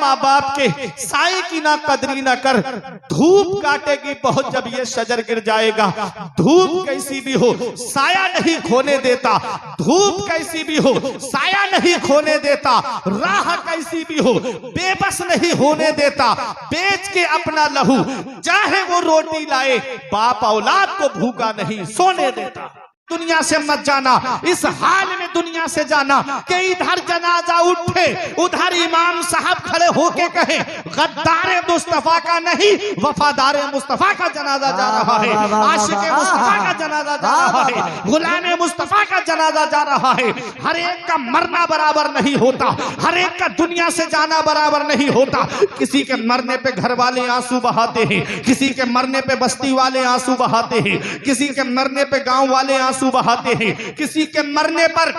माँ बाप के साए की ना कदरी ना कर, धूप काटेगी बहुत जब ये शजर गिर जाएगा। धूप कैसी भी हो साया नहीं खोने देता, धूप कैसी भी हो साया नहीं खोने देता, राह कैसी भी हो बेबस नहीं होने देता, बेच के अपना लहू चाहे वो रोटी लाए, बाप औलाद को भूखा नहीं सोने देता। दुनिया से मत जाना, इस हाल में दुनिया से जाना कि इधर जनाजा उठे उधर इमाम साहब खड़े होके कहे गद्दारे मुस्तफा का नहीं वफादारे मुस्तफा का जनाजा जा रहा है, आशिके मुस्तफा का जनाजा जा रहा है, गुलामे मुस्तफा का जनाजा जा रहा है। हर एक का मरना बराबर नहीं होता, हर एक का दुनिया से जाना बराबर नहीं होता। किसी के मरने पे घर वाले आंसू बहाते हैं, किसी के मरने पे बस्ती वाले आंसू बहाते हैं, किसी के मरने पे गांव वाले आंसू बहाते हैं, किसी के मरने पर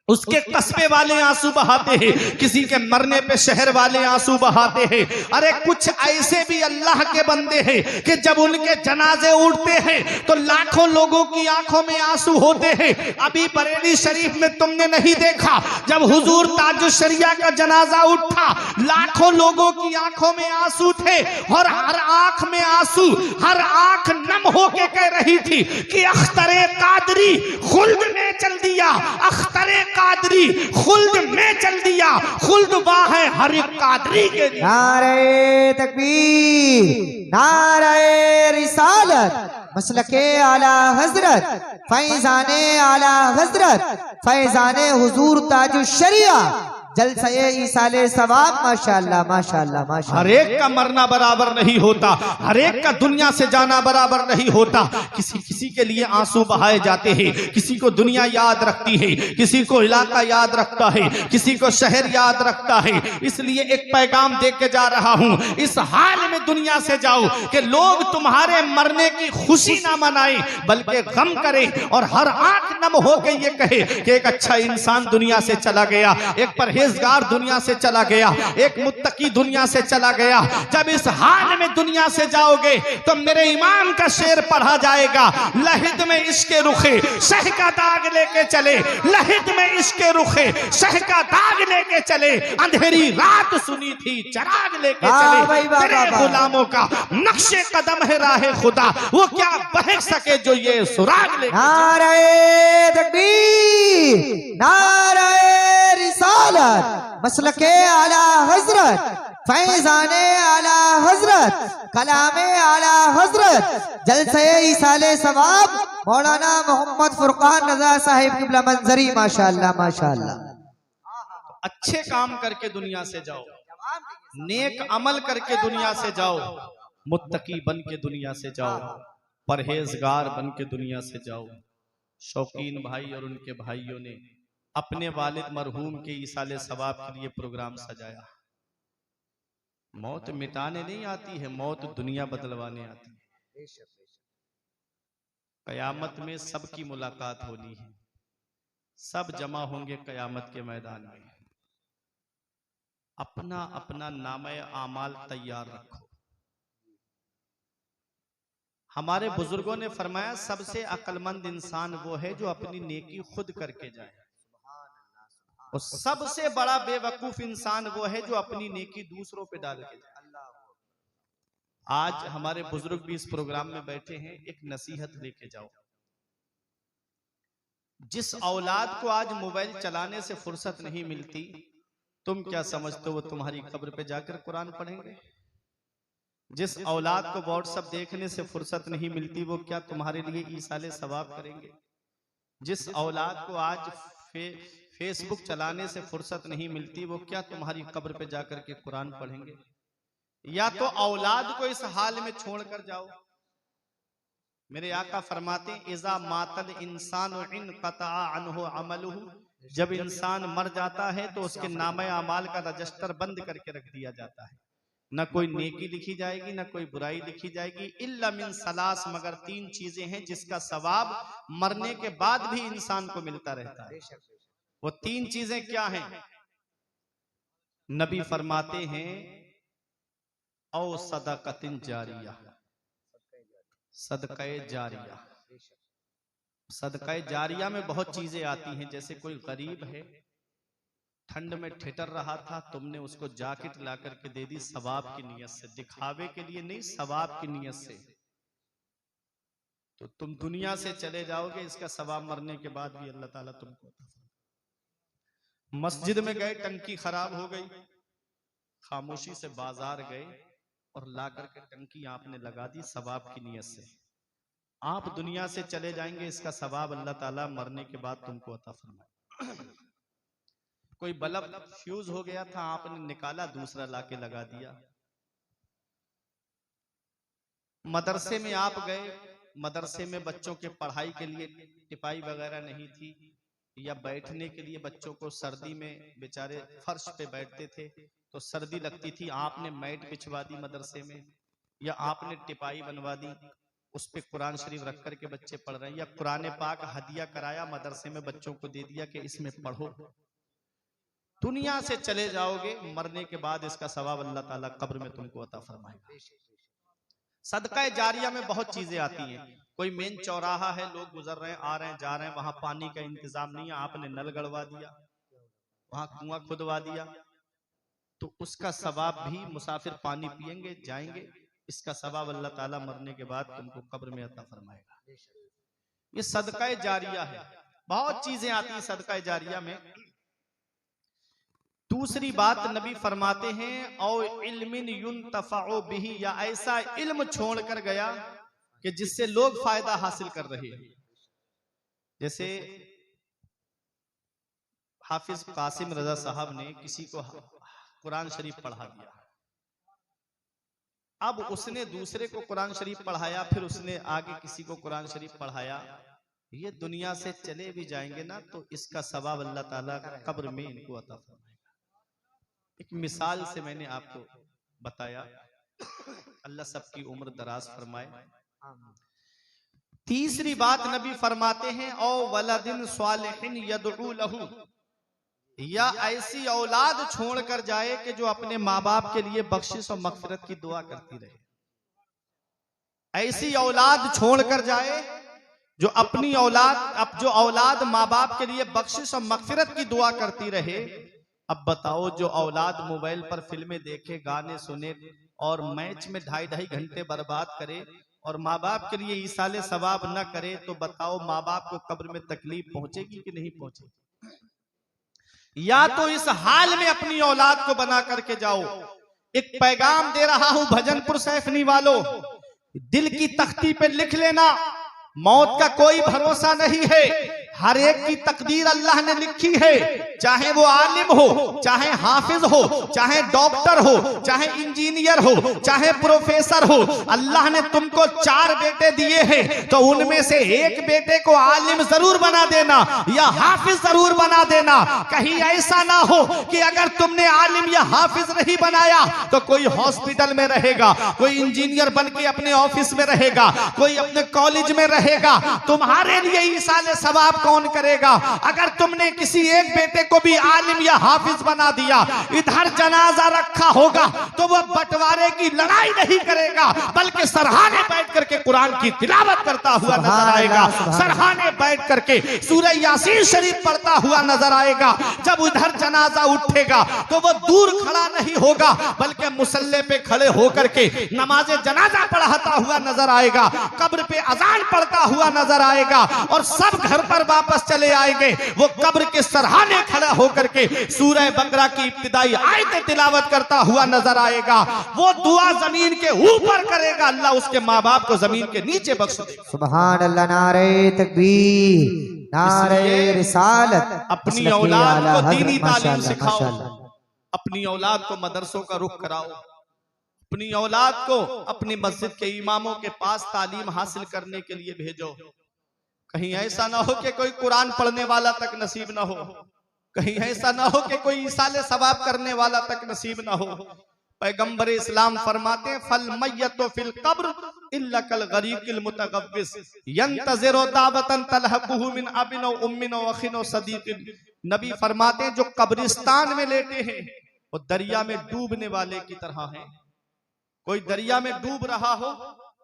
उसके कस्बे वाले आंसू बहाते हैं, किसी के मरने पे शहर वाले आंसू बहाते हैं। अरे कुछ ऐसे भी अल्लाह के बंदे हैं कि जब उनके जनाजे उठते हैं तो लाखों लोगों की आंखों में आंसू होते हैं। अभी बरेली शरीफ में तुमने नहीं देखा, जब हुजूर ताजुश शरिया का जनाजा उठा लाखों लोगों की आंखों में आंसू थे और हर आंख में आंसू, हर आंख नम होके कह रही थी कि अख्तरे कादरी खुल्द में चल दिया, अख्तरे कादरी खुल्द में चल दिया, खुल्द वाह है हर एक कादरी के लिए। नारे तकबीर, नारे रिसालत, मसलके आला हजरत, फैजाने आला हजरत, फैजाने हुजूर ताजुश शरिया, जलसे ईसाले सवाब। माशाअल्लाह माशाअल्लाह माशाअल्लाह। हर एक का मरना बराबर नहीं होता, हर एक का दुनिया से जाना बराबर नहीं होता। किसी किसी के लिए आंसू बहाए जाते हैं, किसी को दुनिया याद रखती है, किसी को इलाका याद रखता है, किसी को शहर याद रखता है। इसलिए एक पैगाम दे के जा रहा हूं, इस हाल में दुनिया से जाओ कि लोग तुम्हारे मरने की खुशी ना मनाए बल्कि गम करे और हर आंख नम होके ये कहे कि एक अच्छा इंसान दुनिया से चला गया, एक परहेजगार दुनिया से चला गया, एक मुत्तकी दुनिया से चला गया। जब इस हाल में दुनिया से जाओगे तो मेरे इमाम का शेर पढ़ा जाएगा, लहिद में इश्क रुखे शह का दाग लेके चले, लहिद में इश्क रुखे शह का दाग लेके चले, अंधेरी रात सुनी थी चराग लेके चले। तेरे गुलामों का नक्शे कदम है राह खुदा, वो क्या बह सके जो ये सुराग लेके। नारे तकबीर, नारे रिसालत, मसलके आला हजरत, फैजाने आला हजरत, कलामे आला हजरत, जलसे ईसाले सवाब, मौलाना मोहम्मद फुरकान रजा साहिब किबला मंजरी। माशाअल्लाह माशाअल्लाह। अच्छे काम करके दुनिया से जाओ, नेक अमल करके दुनिया से जाओ, मुत्तकी बन के दुनिया से जाओ, परहेजगार बन के दुनिया से जाओ। शौकीन भाई और उनके भाइयों ने अपने वालिद मरहूम के ईसाले सवाब के लिए प्रोग्राम सजाया। मौत मिटाने नहीं आती है, मौत दुनिया बदलवाने आती है। कयामत में सबकी मुलाकात होनी है, सब जमा होंगे कयामत के मैदान में। अपना अपना नामे आमाल तैयार रखो। हमारे बुजुर्गों ने फरमाया सबसे अक्लमंद इंसान वो है जो अपनी नेकी खुद करके जाए, और सबसे बड़ा बेवकूफ इंसान वो है जो अपनी नेकी दूसरों पे डाल के जाए। आज हमारे बुजुर्ग भी इस प्रोग्राम में बैठे हैं, एक नसीहत लेके जाओ। जिस औलाद को आज मोबाइल चलाने से फुर्सत नहीं मिलती, तुम क्या समझते हो वो तुम्हारी कब्र पे जाकर कुरान पढ़ेंगे? जिस औलाद को व्हाट्सएप देखने से फुर्सत नहीं मिलती, वो क्या तुम्हारे लिए ईसाले सवाब करेंगे? जिस औलाद को आज फेसबुक चलाने से फुर्सत नहीं मिलती, वो क्या तुम्हारी कब्र पे जाकर के कुरान पढ़ेंगे? या तो औलाद को इस हाल में छोड़कर जाओ। मेरे आका फरमाते हैं इज़ा मातल इंसान इनक़ता अन्हु अमलुहु, जब इंसान मर जाता है तो उसके नामे अमाल का रजिस्टर बंद करके रख दिया जाता है। न कोई नेकी लिखी जाएगी, न कोई बुराई लिखी जाएगी। इल्ला मिन सलास, मगर 3 चीजें हैं जिसका सवाब मरने के बाद भी इंसान को मिलता रहता है। वो 3 चीजें क्या हैं? नबी फरमाते हैं औ सदक़तिन जारिया, सदक़े जारिया। सदक़े जारिया में बहुत चीजें आती हैं, जैसे कोई गरीब है ठंड में ठिठर रहा था, तुमने उसको जैकेट ला करके दे दी सवाब की नीयत से, दिखावे के लिए नहीं, सवाब की नीयत से। तो तुम दुनिया से चले जाओगे, इसका सवाब मरने के बाद भी अल्लाह ताला तुमको अता फरमाएगा। मस्जिद में गए, टंकी खराब हो गई, खामोशी से बाजार गए और ला करके टंकी आपने लगा दी सवाब की नीयत से। आप दुनिया से चले जाएंगे, इसका सवाब अल्लाह ताला मरने के बाद तुमको अता फरमाएगा। कोई बल्ब फ्यूज हो गया था, आपने निकाला, दूसरा लाके लगा दिया। मदरसे में आप गए, मदरसे में बच्चों के पढ़ाई के लिए टिपाई वगैरह नहीं थी, या बैठने के लिए बच्चों को सर्दी में बेचारे फर्श पे बैठते थे तो सर्दी लगती थी, आपने मैट बिछवा दी मदरसे में, या आपने टिपाई बनवा दी, उस पे कुरान शरीफ रख करके बच्चे पढ़ रहे हैं, या कुरान पाक हदिया कराया मदरसे में, बच्चों को दे दिया कि इसमें पढ़ो। दुनिया से चले जाओगे, मरने के बाद इसका सवाब अल्लाह ताला कब्र में तुमको अता फरमाएगा। सदका जारिया में बहुत चीजें आती हैं। कोई मेन चौराहा है, लोग गुजर रहे हैं, आ रहे हैं, जा रहे हैं, वहां पानी का इंतजाम नहीं है, आपने नल गड़वा दिया, वहां कुआं खुदवा दिया, तो उसका सवाब भी, मुसाफिर पानी पिएंगे, जाएंगे, इसका सवाब अल्लाह ताला मरने के बाद तुमको कब्र में अता फरमाएगा। ये सदका जारिया है। बहुत चीजें आती है सदका जारिया में। दूसरी बात नबी फरमाते हैं, औ इल्मिन युनतफअ बिही, या ऐसा इल्म छोड़ कर गया कि जिससे लोग फायदा हासिल कर रहे हैं। जैसे हाफिज कासिम रजा साहब ने किसी को कुरान शरीफ पढ़ा दिया, अब उसने दूसरे को कुरान शरीफ पढ़ाया, फिर उसने आगे किसी को कुरान शरीफ पढ़ाया, ये दुनिया से चले भी जाएंगे ना तो इसका सवाब अल्लाह ताला कब्र में इनको अता फरमाएगा। एक मिसाल से मैंने आपको बताया, अल्लाह सबकी उम्र दराज फरमाए। तीसरी बात नबी फरमाते हैं, औ वलदिन स्वालिहिन यदउ लहू, या ऐसी औलाद छोड़ कर जाए कि जो अपने माँ बाप के लिए बख्शिश और मगफिरत की दुआ करती रहे। ऐसी औलाद छोड़ कर जाए जो अपनी औलाद, जो औलाद माँ बाप के लिए बख्शिश और मगफिरत की दुआ करती रहे। अब बताओ, जो औलाद मोबाइल पर फिल्में देखे, गाने सुने और मैच में 2.5 घंटे बर्बाद करे और माँ बाप के लिए ईसाले सवाब न करे, तो बताओ माँ बाप को कब्र में तकलीफ पहुंचेगी कि नहीं पहुंचेगी? या तो इस हाल में अपनी औलाद को बना करके जाओ। एक पैगाम दे रहा हूं भजनपुर सैफनी वालों, दिल की तख्ती पे लिख लेना, मौत का कोई भरोसा नहीं है, हर एक की तकदीर अल्लाह ने लिखी है, चाहे वो आलिम हो, चाहे हाफिज हो, चाहे डॉक्टर हो, चाहे इंजीनियर हो, चाहे प्रोफेसर हो। अल्लाह ने तुमको 4 बेटे दिए हैं, तो उनमें से एक बेटे को आलिम जरूर बना देना या हाफिज जरूर बना देना। कहीं ऐसा ना हो कि अगर तुमने आलिम या हाफिज नहीं बनाया तो कोई हॉस्पिटल में रहेगा, कोई इंजीनियर बन के अपने ऑफिस में रहेगा, कोई अपने कॉलेज में रहेगा, तुम्हारे लिए ईसाले सवाब कौन करेगा? अगर तुमने किसी एक बेटे को भी आलिम या हाफिज बना दिया, इधर जनाजा रखा होगा तो वह बंटवारे की लड़ाई नहीं करेगा, बल्कि सरहाने बैठ करके कुरान की तिलावत करता हुआ नजर आएगा, सरहाने बैठ करके सूरह यासीन शरीफ पढ़ता हुआ नजर आएगा। जब उधर जनाजा उठेगा तो वह दूर खड़ा नहीं होगा, बल्कि मुसल्ले पे खड़े होकर के नमाज जनाजा पढ़ाता हुआ नजर आएगा, कब्र पे अजान पढ़ता हुआ नजर आएगा, और सब घर पर वापस चले आएंगे। वो कब्र के सरहाने खड़ा होकर के सूरह बकरा की इब्तिदाई आयतें तिलावत करता हुआ नजर आएगा। वो दुआ जमीन के ऊपर करेगा, अल्लाह उसके माँ बाप को जमीन के नीचे बख्श देगा। सुभान अल्लाह, नारे तकबीर, नारे रिसालत। अपनी औलाद को दीनी तालीम सिखाओ, अपनी औलाद को मदरसों का रुख कराओ, अपनी औलाद को अपनी मस्जिद के इमामों के पास तालीम हासिल करने के लिए भेजो। कहीं ऐसा ना हो कि कोई कुरान पढ़ने वाला तक नसीब ना हो, कहीं ऐसा ना हो कि कोई ईसाले सवाब करने वाला तक नसीब ना हो। पैगंबर इस्लाम फरमाते हैं, फल मय्यतु फिल कब्र इल्ला कल गरीकिल मुतगव्विस यंतज़िरु दावतन तलहकुहु मिन अबिन व उम्मिन व अखिन व सदीकिन। नबी फरमाते हैं, जो कब्रिस्तान में लेटे हैं वो दरिया में डूबने वाले की तरह हैं। कोई दरिया में डूब रहा हो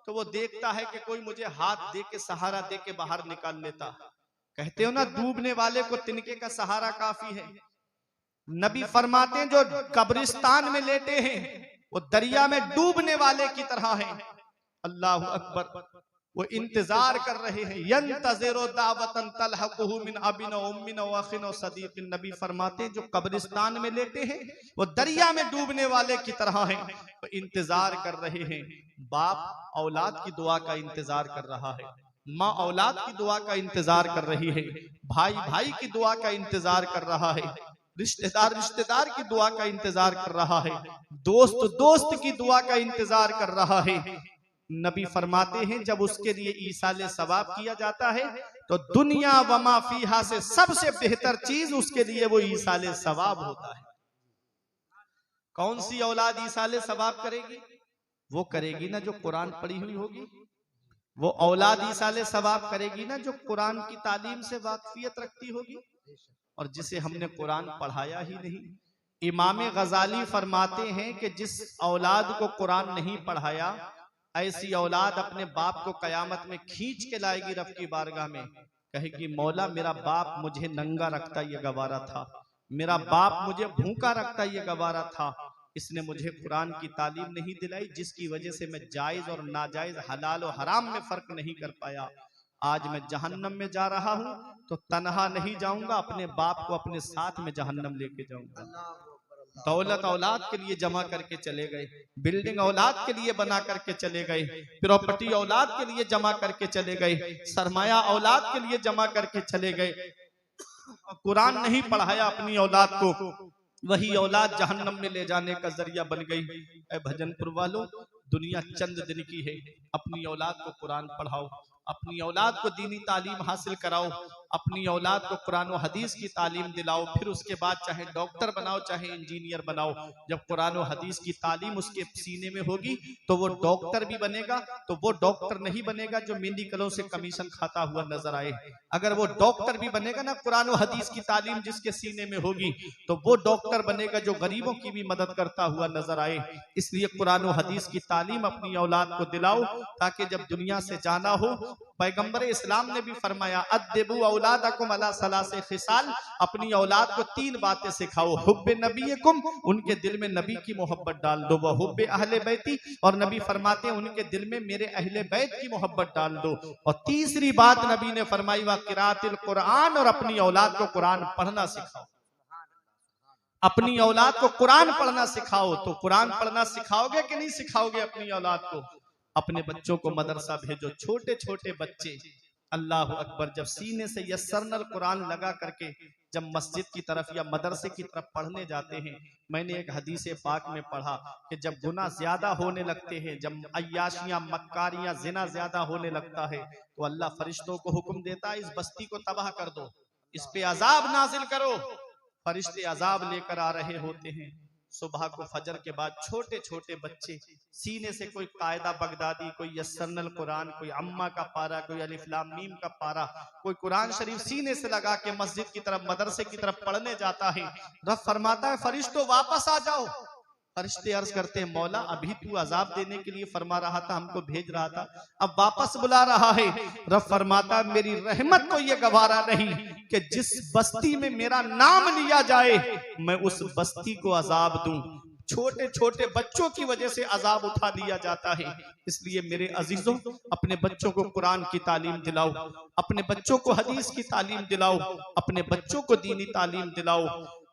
तो वो देखता है कि कोई मुझे हाथ दे के, सहारा दे के बाहर निकाल लेता। कहते हो ना, डूबने वाले को तिनके का सहारा काफी है। नबी फरमाते हैं जो कब्रिस्तान में लेटे हैं वो दरिया में डूबने वाले की तरह हैं। अल्लाह अकबर। वो इंतजार कर रहे हैं, यंतज़िरु दावतन तलहक़ुहु मिन अबिन व उम्मिन व अखिन व सदीक़िन। नबी फरमाते हैं जो कब्रिस्तान में लेटे हैं वो दरिया में डूबने वाले की तरह हैं। वो इंतजार कर रहे हैं। बाप औलाद की दुआ का इंतजार कर रहा है, माँ औलाद की दुआ का इंतजार कर रही है, भाई भाई की दुआ का इंतजार कर रहा है, रिश्तेदार रिश्तेदार की दुआ का इंतजार कर रहा है, दोस्त दोस्त की दुआ का इंतजार कर रहा है। नबी फरमाते हैं जब उसके लिए ईसाले सवाब किया जाता है तो दुनिया व मा फीहा से सबसे बेहतर चीज उसके लिए वो ईसाले सवाब होता है। कौन सी औलाद ईसाले सवाब करेगी? वो करेगी ना जो कुरान पढ़ी हुई होगी। वो औलाद ईसाले सवाब करेगी ना जो कुरान की तालीम से वाकफियत रखती होगी और जिसे हमने कुरान पढ़ाया ही नहीं। इमाम गजाली फरमाते हैं कि जिस औलाद को कुरान नहीं पढ़ाया ऐसी औलाद अपने बाप को कयामत में खींच के लाएगी रब की बारगाह में, कहेगी मौला मेरा बाप मुझे नंगा रखता ये गवारा था, मेरा बाप मुझे भूखा रखता ये गवारा था, इसने मुझे कुरान की तालीम नहीं दिलाई जिसकी वजह से मैं जायज और नाजायज हलाल और हराम में फर्क नहीं कर पाया। आज मैं जहन्नम में जा रहा हूं तो तन्हा नहीं जाऊंगा, अपने बाप को अपने साथ में जहन्नम लेके जाऊंगा। दौलत औलाद के लिए जमा करके चले गए, बिल्डिंग औलाद के लिए बना करके चले गए, प्रॉपर्टी औलाद के लिए जमा करके चले गए, सरमाया औलाद के लिए जमा करके चले गए। कुरान नहीं पढ़ाया अपनी औलाद को, वही औलाद जहन्नम में ले जाने का जरिया बन गई। ऐ भजनपुर वालों, दुनिया चंद दिन की है, अपनी औलाद को कुरान पढ़ाओ, अपनी औलाद को दीनी तालीम हासिल कराओ, अपनी औलाद को कुरान और हदीस की तालीम दिलाओ, फिर उसके बाद चाहे डॉक्टर बनाओ चाहे इंजीनियर बनाओ। जब कुरान और हदीस की तालीम उसके सीने में होगी तो वो डॉक्टर भी बनेगा, तो वो डॉक्टर नहीं बनेगा जो मेडिकलों से कमीशन खाता हुआ नजर आए। अगर वो डॉक्टर भी बनेगा ना कुरान और हदीस की तालीम जिसके सीने में होगी तो वो डॉक्टर बनेगा जो गरीबों की भी मदद करता हुआ नजर आए। इसलिए कुरान और हदीस की तालीम अपनी औलाद को दिलाओ ताकि जब दुनिया से जाना हो, पैगंबर इस्लाम ने भी फरमाया अद्दिबू औलादकुम अला सलासे खिसाल, अपनी औलाद को 3 बातें सिखाओ। हुब्बे नबीकुम, उनके दिल में नबी की मोहब्बत डाल दो। वह हुब्बे अहले बैती, और नबी फरमाते हैं उनके दिल में मेरे अहले बैत की मोहब्बत डाल दो। और तीसरी बात नबी ने फरमाई व किरातिल कुरान, और अपनी औलाद को कुरान पढ़ना सिखाओ। अपनी औलाद को कुरान पढ़ना सिखाओ। तो कुरान पढ़ना सिखाओगे कि नहीं सिखाओगे अपनी औलाद को? अपने बच्चों को मदरसा भेजो। छोटे छोटे बच्चे अल्लाह अकबर जब सीने से यस्सरनल कुरान लगा करके जब मस्जिद की तरफ या मदरसे की तरफ पढ़ने जाते हैं, मैंने एक हदीस पाक में पढ़ा कि जब गुनाह ज्यादा होने लगते हैं, जब अय्याशियां मक्कारियां जिना ज्यादा होने लगता है तो अल्लाह फरिश्तों को हुक्म देता है इस बस्ती को तबाह कर दो, इस पे अजाब नाजिल करो। फरिश्ते अजाब लेकर आ रहे होते हैं। सुबह को फजर के बाद छोटे छोटे बच्चे सीने से कोई कायदा बगदादी, कोई यस्सरनल कुरान, कोई अम्मा का पारा, कोई अलिफ लाम मीम का पारा, कोई कुरान शरीफ सीने से लगा के मस्जिद की तरफ मदरसे की तरफ पढ़ने जाता है। रब फरमाता है फरिश्तों वापस आ जाओ। फरिश्ते अर्ज करते हैं मौला अभी तू अजाब देने के लिए फरमा रहा था, हमको भेज रहा था, अब वापस बुला रहा है। रब फरमाता मेरी रहमत को ये गवारा नहीं कि जिस बस्ती में मेरा नाम लिया जाए मैं उस बस्ती को अजाब दूं। छोटे छोटे बच्चों की वजह से अजाब उठा लिया जाता है। इसलिए मेरे अजीजों अपने बच्चों को कुरान की तालीम दिलाओ, अपने बच्चों को हदीस की तालीम दिलाओ, अपने बच्चों को दीनी तालीम दिलाओ।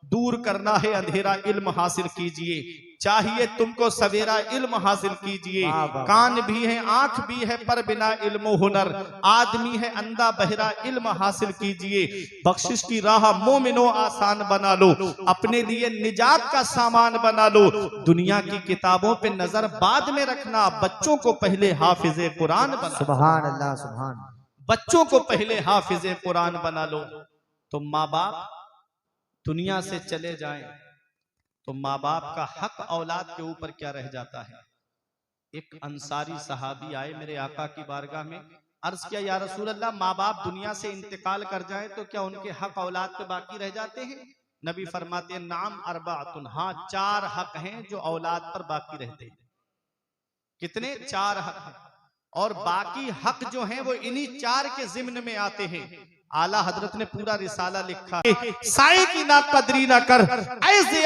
दूर करना है अंधेरा, इल्म हासिल कीजिए। चाहिए तुमको सवेरा, इल्म हासिल कीजिए। कान भी है आंख भी है पर बिना इल्म हुनर, आदमी है अंधा बहरा, इल्म हासिल कीजिए। बख्शिश की राह मोमिनो आसान बना लो, अपने लिए निजात का सामान बना लो। दुनिया की किताबों पे नजर बाद में रखना, बच्चों को पहले हाफिजे कुरान बना। सुभान अल्लाह, सुभान। बच्चों को पहले हाफिजे कुरान बना लो। तो माँ बाप दुनिया से चले जाएं तो माँ बाप का हक औलाद के ऊपर क्या रह जाता है। एक अंसारी सहाबी आए मेरे आका की बारगाह में, अर्ज किया या रसूल अल्लाह माँ बाप दुनिया से इंतकाल कर जाएं तो क्या उनके हक औलाद पे बाकी रह जाते हैं? नबी फरमाते हैं नाम अरबातुन, हाँ 4 हक हैं जो औलाद पर बाकी रहते हैं। कितने? 4 हक हैं। और बाकी हक जो हैं वो इन्हीं 4 के जिम्न में आते हैं। आला हजरत ने पूरा रिसाला लिखा है, साई की ना कदरी ना कर, ऐसे